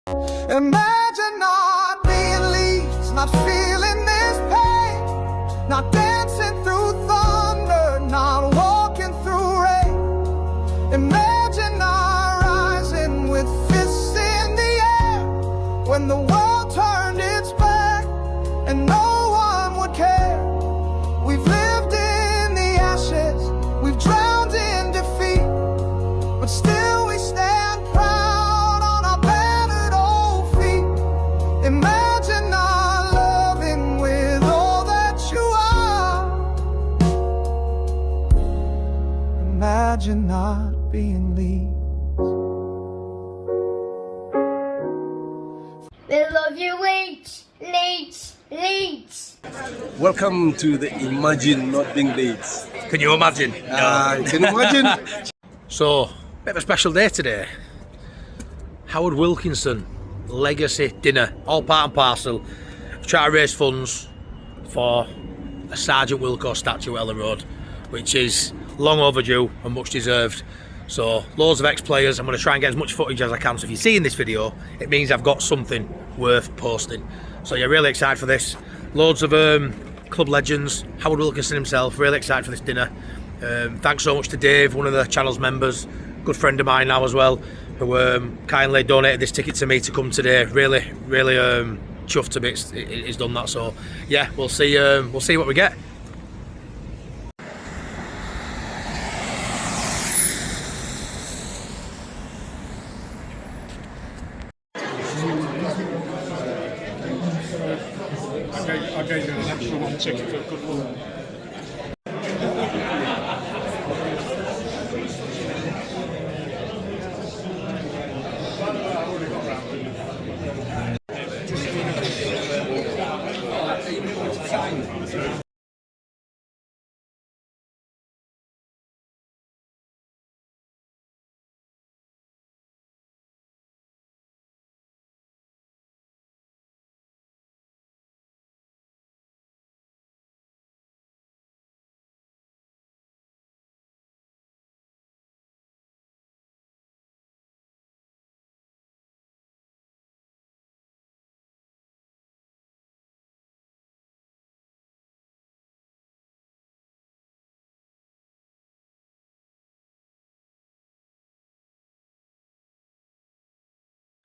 Imagine not being Leeds, not feeling this pain, not dancing through thunder, not walking through rain. Imagine not rising with fists in the air when the world turned its back and no one would care. We've lived in the ashes, we've drowned in defeat, but still we stand proud on our battered old feet. Imagine not loving with all that you are. Imagine not being Leeds. We love you, Leeds, Leeds, Leeds. Welcome to the Imagine Not Being Leeds. Can you imagine? Can you imagine? So, bit of a special day today. Howard Wilkinson legacy dinner, all part and parcel. Try to raise funds for a Sgt Wilko statue at Elland Road, which is long overdue and much deserved. So, loads of ex-players. I'm going to try and get as much footage as I can. So if you see in this video, it means I've got something worth posting. So yeah, really excited for this. Loads of club legends, Howard Wilkinson himself, really excited for this dinner. Thanks so much to Dave, one of the channel's members, good friend of mine now as well, who kindly donated this ticket to me to come today. Really chuffed to bits he's done that. So yeah, we'll see what we get. I gave you an extra one ticket for good luck.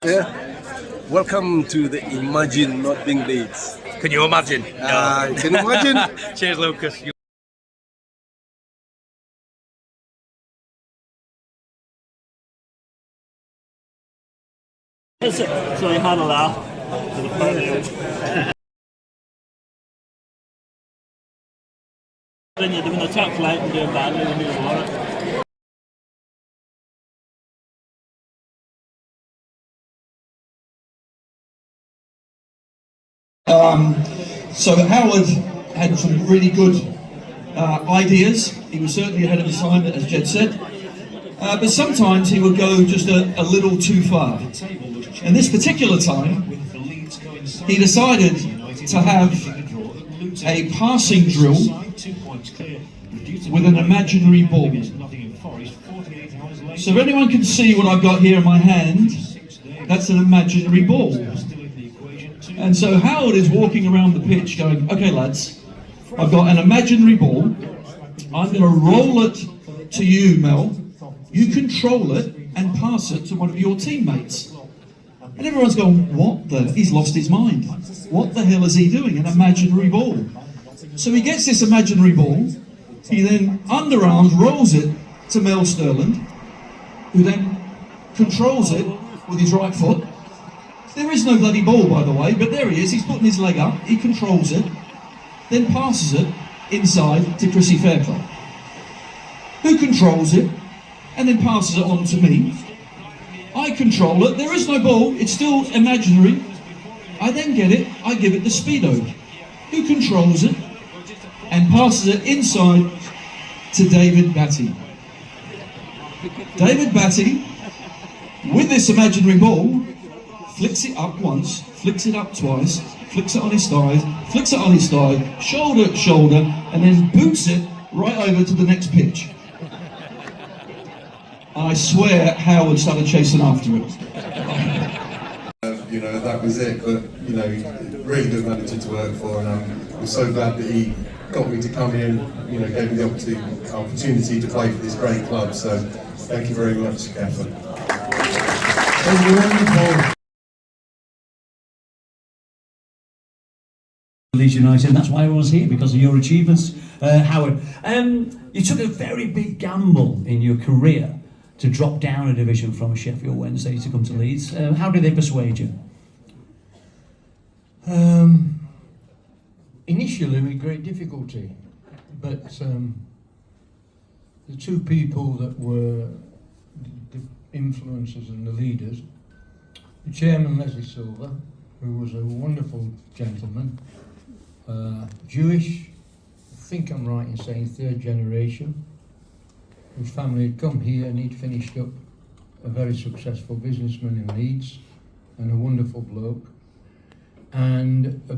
Yeah. Welcome to the Imagine Not Being Leeds. Can you imagine? Can you imagine? Cheers, Lucas. So I had a laugh to the party. Then you're doing a top flight and doing badly when you're water. So Howard had some really good ideas. He was certainly ahead of his time, as Jed said. But sometimes he would go just a little too far. And this particular time, he decided to have a passing drill with an imaginary ball. So if anyone can see what I've got here in my hand, that's an imaginary ball. And so Howard is walking around the pitch going, okay lads, I've got an imaginary ball, I'm going to roll it to you, Mel, you control it and pass it to one of your teammates. And everyone's going, what the, he's lost his mind. What the hell is he doing, an imaginary ball? So he gets this imaginary ball, he then underarms rolls it to Mel Sterland, who then controls it with his right foot. There is no bloody ball, by the way, but there he is, he's putting his leg up, he controls it, then passes it inside to Chrissy Fairclough, who controls it, and then passes it on to me. I control it, there is no ball, it's still imaginary. I then get it, I give it to Speedo, who controls it, and passes it inside to David Batty. David Batty, with this imaginary ball, flicks it up once, flicks it up twice, flicks it on his thighs, flicks it on his thigh, shoulder to shoulder, and then boots it right over to the next pitch. And I swear Howard started chasing after it. you know, that was it. But, you know, really good manager to work for, and I'm so glad that he got me to come in, you know, gave me the opportunity to play for this great club. So thank you very much, Gaffer. Leeds United, and that's why everyone's here, because of your achievements, Howard. You took a very big gamble in your career to drop down a division from Sheffield Wednesday to come to Leeds. How did they persuade you? Initially with great difficulty, but the two people that were the influencers and the leaders, the chairman Leslie Silver, who was a wonderful gentleman, Jewish, I think I'm right in saying third generation, whose family had come here and he'd finished up a very successful businessman in Leeds, and a wonderful bloke, and a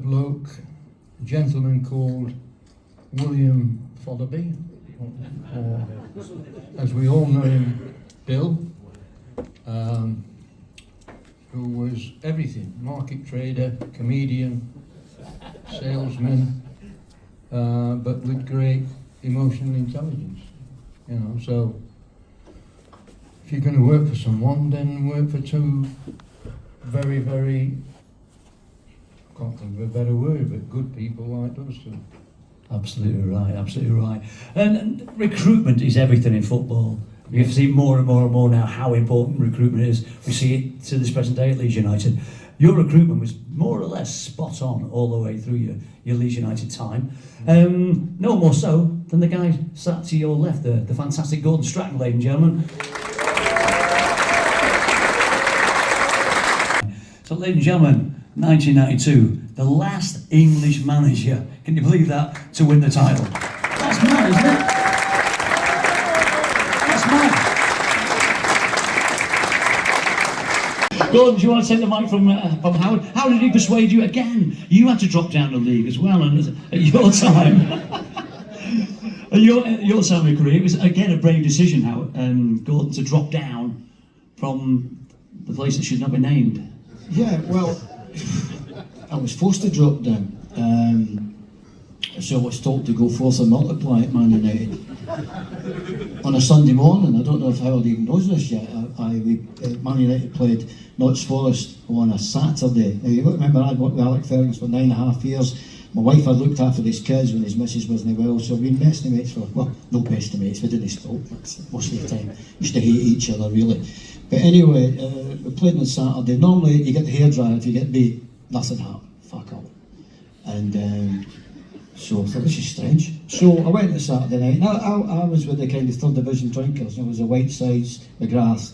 gentleman called William Fotherby, or as we all know him, Bill, who was everything: market trader, comedian, salesman, but with great emotional intelligence, you know. So if you're going to work for someone, then work for two very, very, I can't think of a better word, but good people like those two. Absolutely right, absolutely right. And recruitment is everything in football. We see more and more and more now how important recruitment is. We see it to this present day at Leeds United. Your recruitment was more or less spot on all the way through your Leeds United time. No more so than the guy sat to your left there, the fantastic Gordon Strachan, ladies and gentlemen. So, ladies and gentlemen, 1992, the last English manager, can you believe that, to win the title? That's mad, isn't it? That's mad. Gordon, do you want to take the mic from Howard? How did he persuade you again? You had to drop down the league as well, and at your time, at your time of your career, it was again a brave decision, Howard, Gordon, to drop down from the place that should not be named. Yeah, well, I was forced to drop down. So I was told to go forth and multiply at Man United. On a Sunday morning, I don't know if Howard even knows this yet, Man United played Notts Forest on a Saturday. Now, you remember I'd worked with Alec Fergus for 9.5 years. My wife had looked after his kids when his missus wasn't well, so we've been best of mates for, well, no best of mates, we didn't stop most of the time. Used to hate each other, really. But anyway, we played on Saturday. Normally, you get the hairdryer, if you get beat, nothing happened, fuck all. And so I thought, this is strange. So I went to Saturday night, and I was with the kind of third division drinkers. There was the Whitesides, McGrath,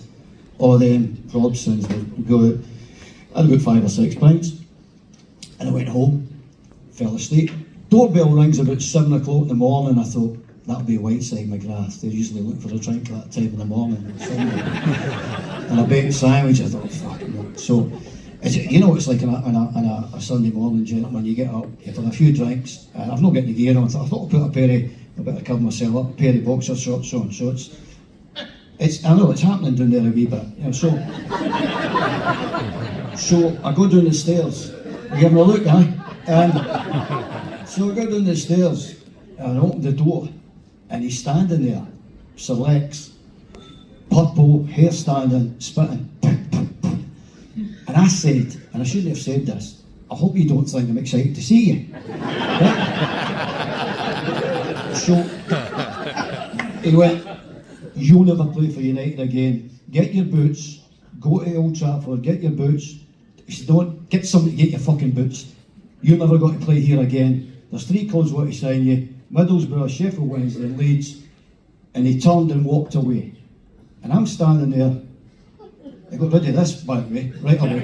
all of them, Robsons, would go out. I had about 5 or 6 pints, and I went home, fell asleep. Doorbell rings about 7 o'clock in the morning. I thought, that'll be Whiteside, McGrath. They're usually looking for a drink at that time in the morning. And a baked sandwich. I thought, fuck no. So, you know what it's like on a Sunday morning, gentlemen. You get up, you've had a few drinks, and I've not got the gear on. I thought I'll put a bit of cover myself up, a pair of boxer shorts on. So I know it's happening down there a wee bit. You know, so I go down the stairs. You having a look, eh? So I go down the stairs and I open the door, and he's standing there, selects, purple, hair standing, spitting. And I said, and I shouldn't have said this, I hope you don't think I'm excited to see you. Right? So he went, you'll never play for United again. Get your boots, go to Old Trafford, get your boots. He said, don't, get somebody to get your fucking boots. You're never going to play here again. There's 3 clubs want to sign you, Middlesbrough, Sheffield Wednesday and Leeds. And he turned and walked away. And I'm standing there. I got rid of this, by the way, right away.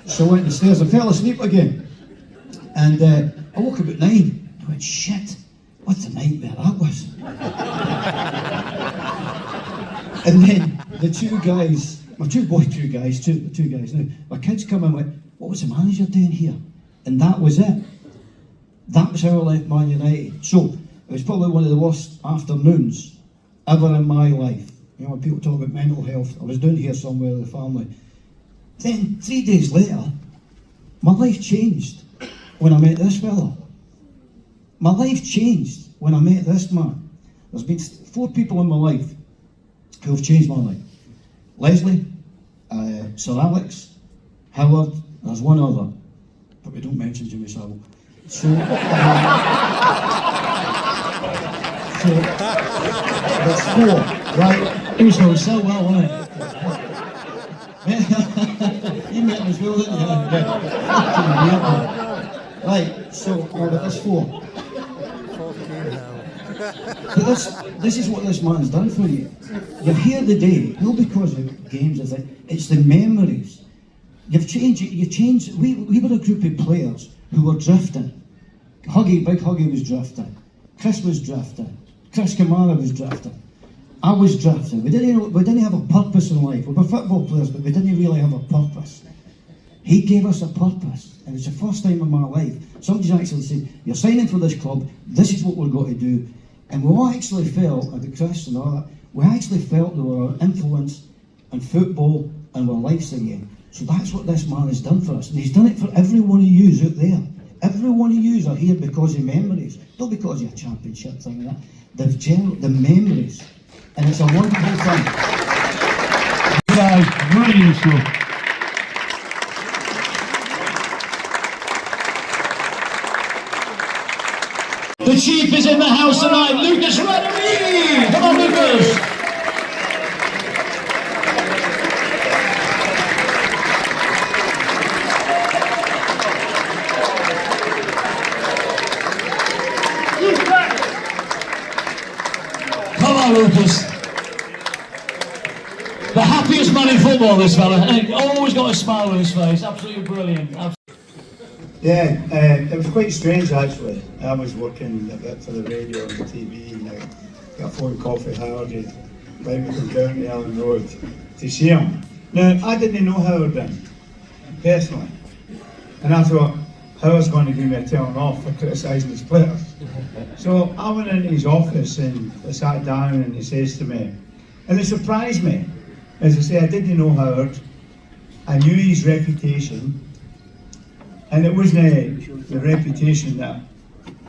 So I went downstairs and fell asleep again. And I woke up at 9. I went, shit, what a nightmare that was. And then the 2 guys, my 2 guys now, my kids come in and went, what was the manager doing here? And that was it. That was how I left Man United. So it was probably one of the worst afternoons ever in my life. You know, when people talk about mental health, I was down here somewhere with the family. Then 3 days later, my life changed when I met this fella. My life changed when I met this man. There's been 4 people in my life who have changed my life. Leslie, Sir Alex, Howard, there's one other, but we don't mention Jimmy Savile. So there's 4, right? It was going so well, wasn't it? You met him as well, didn't you? Right, so there's 4. But this is what this man's done for you. You're here today, not because of games or things, it's the memories. You've changed, we were a group of players who were drifting. Big Huggy was drifting. Chris was drifting. Chris Kamara was drifting. I was drifting. We didn't have a purpose in life. We were football players, but we didn't really have a purpose. He gave us a purpose, and it's the first time in my life somebody's actually said, you're signing for this club, this is what we're going to do. And we all actually felt, and Chris and all that, we actually felt there were influence in football and our lives again. So that's what this man has done for us, and he's done it for every one of you out there. Every one of you are here because of memories, not because of a championship thing like that. The memories, and it's a wonderful thing. Guys, brilliant stuff. The chief is in the house tonight, Lucas Radebe! Come on, Lucas! Come on, Lucas. The happiest man in football, this fella. Always got a smile on his face. Absolutely brilliant. Yeah, it was quite strange actually. I was working a bit for the radio and the TV, and I got a phone call for Howard, right, we come down to Elland Road to see him. Now, I didn't know Howard then, personally, and I thought, Howard's going to give me a telling off for criticising his players. So I went into his office and I sat down and he says to me, and it surprised me, as I say, I didn't know Howard, I knew his reputation, and it wasn't the reputation that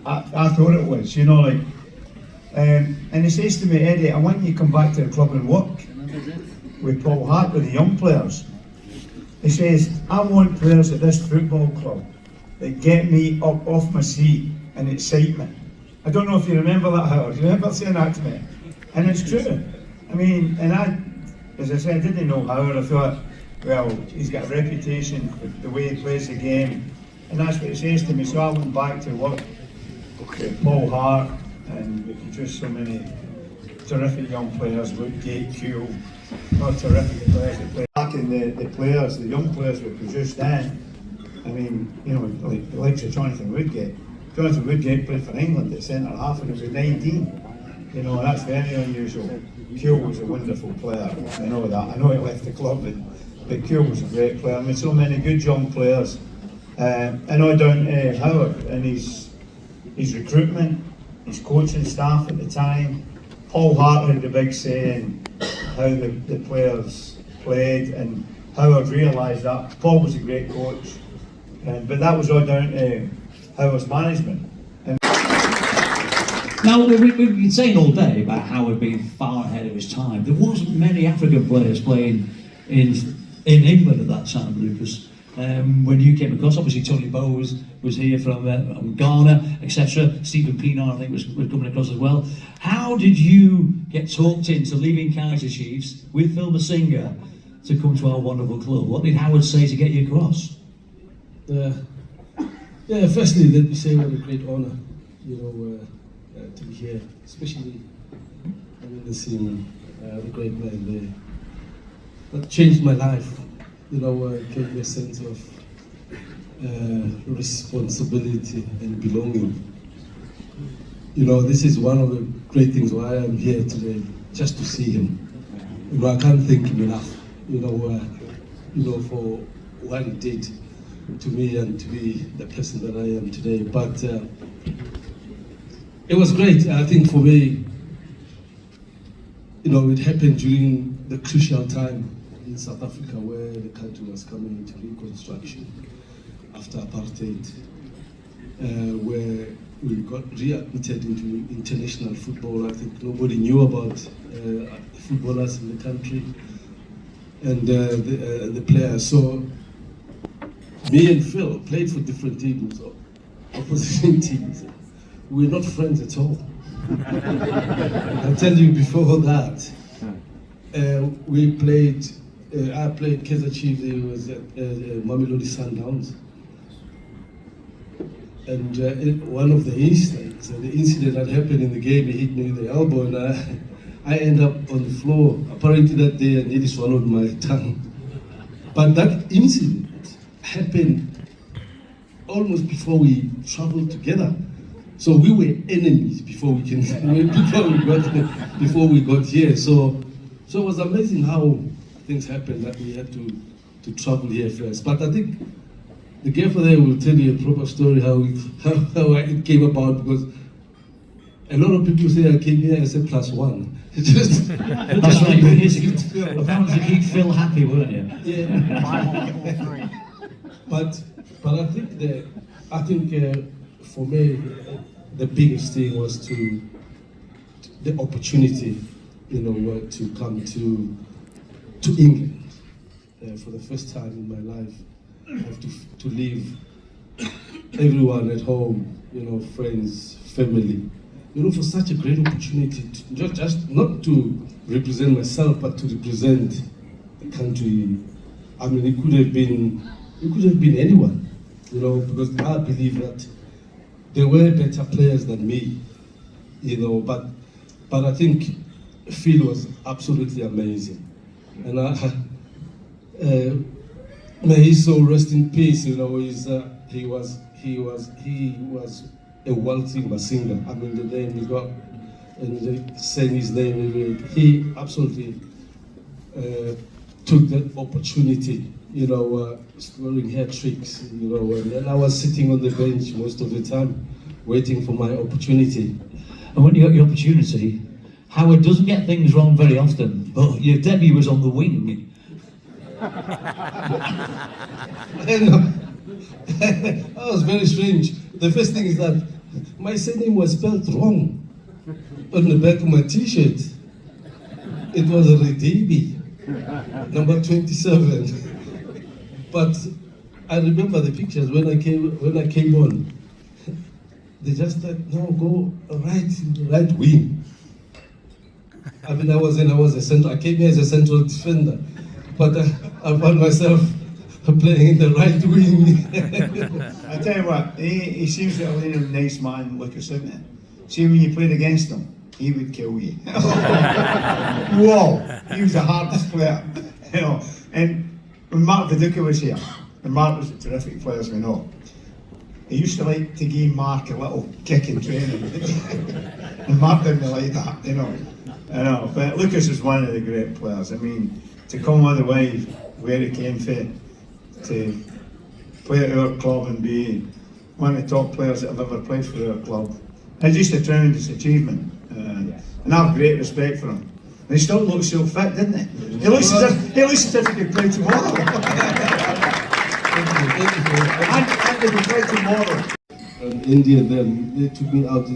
I thought it was, you know, like. And he says to me, Eddie, I want you to come back to the club and work with Paul Hart, with the young players. He says, I want players at this football club that get me up off my seat and excite me. I don't know if you remember that, Howard. You remember saying that to me? And it's true. I mean, and I, as I said, I didn't know Howard. I thought, well, he's got a reputation for the way he plays the game. And that's what he says to me. So I went back to work with Paul Hart, and we produced so many terrific young players, Woodgate, Kuhl, all terrific players that play. Back in the players, the young players we produced then, I mean, you know, like the likes of Jonathan Woodgate. Jonathan Woodgate played for England at centre half and he was 19. You know, that's very unusual. Kuhl was a wonderful player, I know that. I know he left the club, but Kuhl was a great player. I mean, so many good young players. And all down to Howard and his recruitment, his coaching staff at the time. Paul Hart had the big say in how the players played, and Howard realised that. Paul was a great coach, but that was all down to Howard's management. Now, we've been saying all day about Howard being far ahead of his time. There wasn't many African players playing in England at that time, Lucas. When you came across, obviously Tony Bowe was here from Ghana, etc. Stephen Pienaar, I think, was coming across as well. How did you get talked into leaving Kaiser Chiefs with Phil Masinga to come to our wonderful club? What did Howard say to get you across? Yeah, firstly, let me say what a great honour, you know, to be here, especially having seen the great man there. That changed my life. You know, gave me a sense of responsibility and belonging. You know, this is one of the great things why I'm here today, just to see him. You know, I can't thank him enough. You know, for what he did to me and to be the person that I am today. But it was great. I think for me, you know, it happened during the crucial time in South Africa, where the country was coming into reconstruction after apartheid, where we got readmitted into international football. I think nobody knew about footballers in the country and the players. So me and Phil played for different teams, opposition teams. We were not friends at all. I'll tell you before that, we played, I played Kaizer Chiefs, it was at Mamelodi Sundowns. And one of the incidents, the incident that happened in the game, he hit me in the elbow and I end up on the floor. Apparently that day I nearly swallowed my tongue. But that incident happened almost before we traveled together. So we were enemies before we got here. So it was amazing how things happened that we had to travel here first. But I think the gaffer there will tell you a proper story how it came about, because a lot of people say I came here as a +1. That's right. Apparently you keep Phil happy, weren't you? Yeah. But I think for me the biggest thing was the opportunity, to come to England for the first time in my life. I have to leave everyone at home, friends, family, for such a great opportunity to just not to represent myself, but to represent the country. I mean, it could have been anyone, because I believe that there were better players than me, but I think Phil was absolutely amazing, and may his soul rest in peace. He was a world singer. I mean, the name he got, and they sang his name. He absolutely took that opportunity, scoring hat tricks, and then I was sitting on the bench most of the time, waiting for my opportunity. And when you got your opportunity, Howard doesn't get things wrong very often, but your debut was on the wing. That was very strange. The first thing is that my surname was spelled wrong on the back of my t-shirt. It was Radebe, number 27. But I remember the pictures when I came on. They just said, no, go right wing. I mean, I came here as a central defender, but I found myself playing in the right wing. I tell you what, he seems to have a nice man, Lucas, isn't it? See, when you played against him, he would kill you. Whoa, he was the hardest player, And when Mark Viduka was here, and Mark was a terrific player, as we know, he used to like to give Mark a little kick in training. And Mark didn't like that, I know, but Lucas was one of the great players. I mean, to come all the way where he came from, to play at our club and be one of the top players that have ever played for our club, it's just a tremendous achievement. And I have great respect for him. And he still looks so fit, doesn't he? He looks as if he could play tomorrow. And he could play tomorrow. India, then they took me out to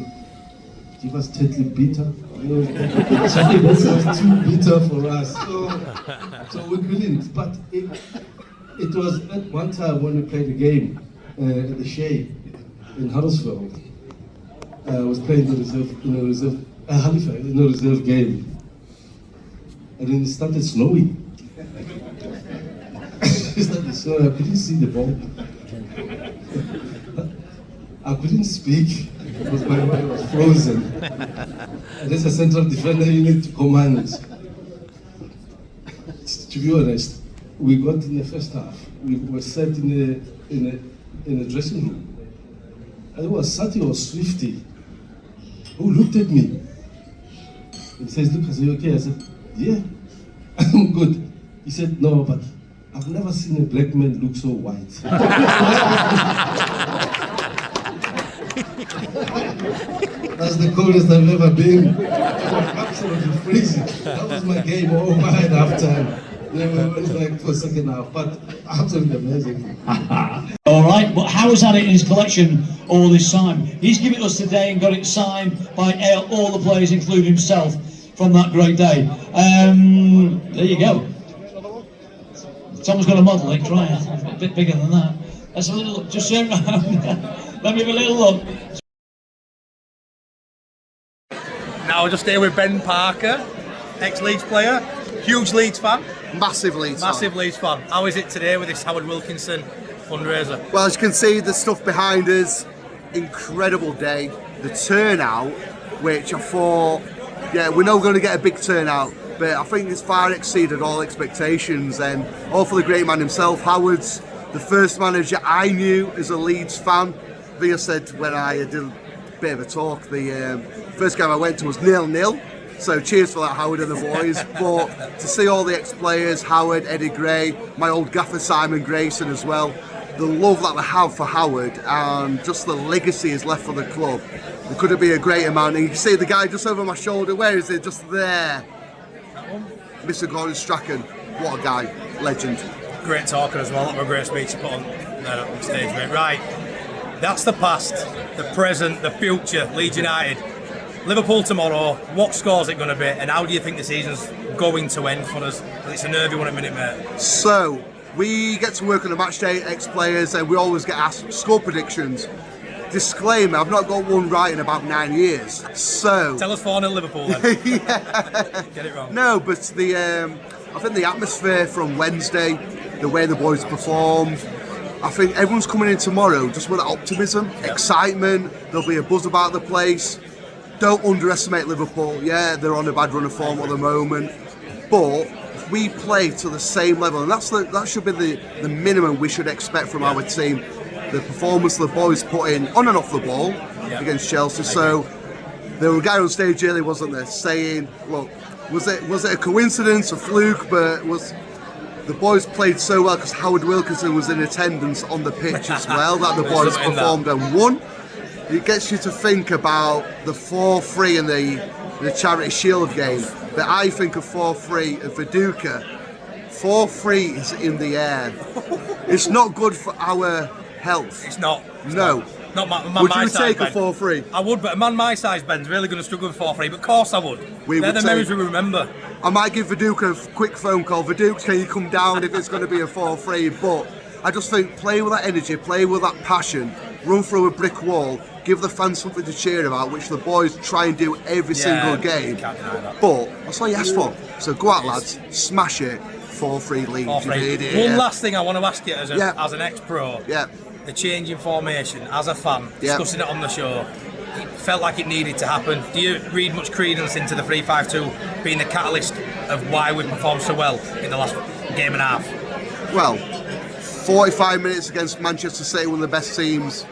give us totally bitter. It was too bitter for us, so we couldn't. But it was at one time when we played a game at the Shea in Huddersfield. I was playing Halifax in a reserve game, and then it started snowing. I couldn't see the ball. I couldn't speak because my mind was frozen. And as a central defender, you need to command. To be honest, we got in the first half. We were sat in a dressing room. And it was Sati or Swifty who looked at me and says, "Lucas, are you okay?" I said, "Yeah, I'm good." He said, "No, but I've never seen a black man look so white." That's the coldest I've ever been. Absolutely freezing. That was my game over at halftime. like for second half, but absolutely amazing. All right, but Howard's had it in his collection all this time. He's given it us today and got it signed by all the players, including himself, from that great day. There you go. Tom's got a model, like, try it. A bit bigger than that. Let's have a little look. Just turn around. Let me have a little look. Now we're just here with Ben Parker, ex-Leeds player, huge Leeds fan. Massive Leeds fan. How is it today with this Howard Wilkinson fundraiser? Well, as you can see, the stuff behind us, incredible day. The turnout, which I thought, yeah, we're not going to get a big turnout, but I think it's far exceeded all expectations, and all for the great man himself. Howard's the first manager I knew as a Leeds fan. I think I said when I did a bit of a talk, the first game I went to was 0-0. So cheers for that, Howard and the boys. But to see all the ex-players, Howard, Eddie Gray, my old gaffer Simon Grayson as well, the love that they have for Howard and just the legacy he's left for the club, there couldn't be a greater man. And you can see the guy just over my shoulder, where is he? Just there. Mr. Gordon Strachan, what a guy, legend. Great talker as well, that was a great speech to put on stage, mate. Right, that's the past, the present, the future, Leeds United. Liverpool tomorrow, what score's it going to be, and how do you think the season's going to end for us? It's a nervy one at minute, mate. So, we get to work on a match day, ex-players, and we always get asked score predictions. Disclaimer, I've not got one right in about 9 years, so... Tell us 4-0 Liverpool then. Yeah. Get it wrong. No, but I think the atmosphere from Wednesday, the way the boys performed, I think everyone's coming in tomorrow just with optimism, excitement, there'll be a buzz about the place. Don't underestimate Liverpool. Yeah, they're on a bad run of form at the moment, but if we play to the same level, and that should be the minimum we should expect from our team. The performance the boys put in on and off the ball against Chelsea. So there was a guy on stage earlier, wasn't there, saying, "Look, was it a coincidence, a fluke?" But the boys played so well because Howard Wilkinson was in attendance on the pitch as well. That the boys performed and won. It gets you to think about the 4-3 in the Charity Shield game. But I think of 4-3 at Viduka. 4-3 is in the air. It's not good for our health. It's not. No. Not my would my you size, take a 4-3? I would, but a man my size, Ben's really going to struggle with 4-3. But of course I would. They're the memories we remember. I might give Viduka a quick phone call. Viduka, can you come down if it's going to be a 4-3? But I just think play with that energy, play with that passion, run through a brick wall, give the fans something to cheer about, which the boys try and do every single game. But that's all you ask for. So go out, lads, smash it. 4-3 Leeds. One last thing I want to ask you as an ex-pro. Yeah. The change in formation, as a fan, discussing it on the show, it felt like it needed to happen. Do you read much credence into the 3-5-2 being the catalyst of why we performed so well in the last game and a half? Well, 45 minutes against Manchester City, one of the best teams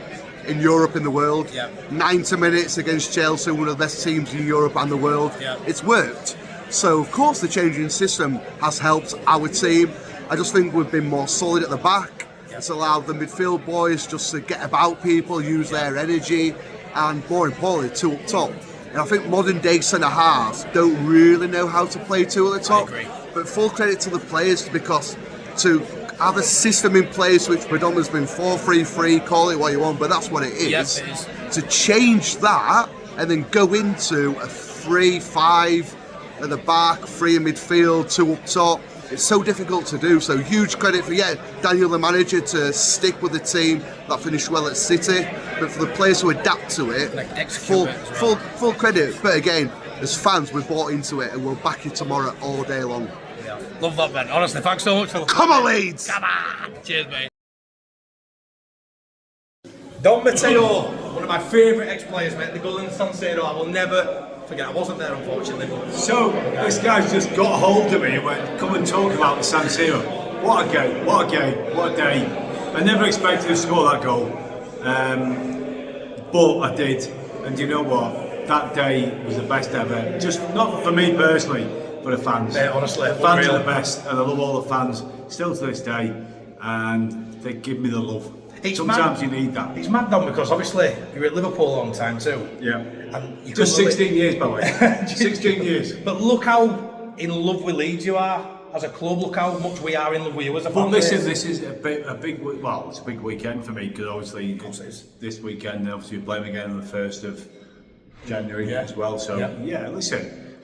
in Europe and the world. 90 minutes against Chelsea, one of the best teams in Europe and the world. It's worked. So, of course, the changing system has helped our team. I just think we've been more solid at the back. It's allowed the midfield boys just to get about people, use their energy, and more importantly, two up top. And I think modern day centre halves don't really know how to play two at the top. But full credit to the players, because to have a system in place which predominantly has been 4-3-3, call it what you want, but that's what it is. Yes, it is. To change that and then go into a 3-5 at the back, 3 in midfield, 2 up top. It's so difficult to do, so huge credit for Daniel the manager to stick with the team that finished well at City, but for the players who adapt to it, full credit. But again, as fans, we've bought into it and we'll back you tomorrow all day long. Yeah. Love that, Ben. Honestly, thanks so much for the... Come on, Leeds! Come on! Cheers, mate. Dom Matteo, one of my favourite ex-players, mate. The goal in San Siro, I will never forget. I wasn't there, unfortunately. But... So, this guy's just got a hold of me and went, come and talk about the San Siro. What a game, what a game, what a day. I never expected to score that goal, but I did. And you know what? That day was the best ever. Just not for me personally, for the fans. Yeah, honestly, the fans are the best, and I love all the fans still to this day, and they give me the love. Sometimes you need that. It's mad, Dom, because obviously you were at Liverpool a long time too. Yeah. And you just 16 years, by the way. 16 years. But look how in love with Leeds you are. as a club, look how much we are in love with you as a Well, fan this base. is a big well, it's a big weekend for me because obviously this weekend, obviously we're playing again on the 1st of January as well. So yeah, listen,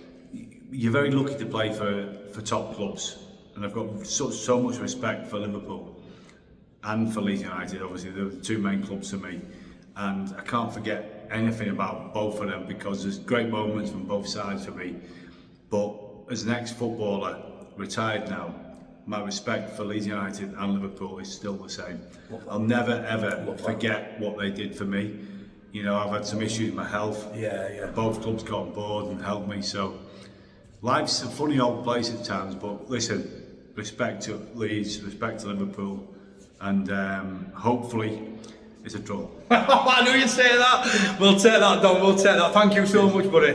you're very lucky to play for top clubs, and I've got so much respect for Liverpool and for Leeds United. Obviously, they're the two main clubs for me, and I can't forget anything about both of them because there's great moments from both sides for me. But as an ex-footballer, retired now, my respect for Leeds United and Liverpool is still the same. I'll never ever forget what they did for me. You know, I've had some issues with my health. Both clubs got on board and helped me. So life's a funny old place at times, but listen, respect to Leeds, respect to Liverpool, and hopefully it's a draw. I knew you'd say that. We'll take that, Dom. We'll take that. Thank you so much, buddy.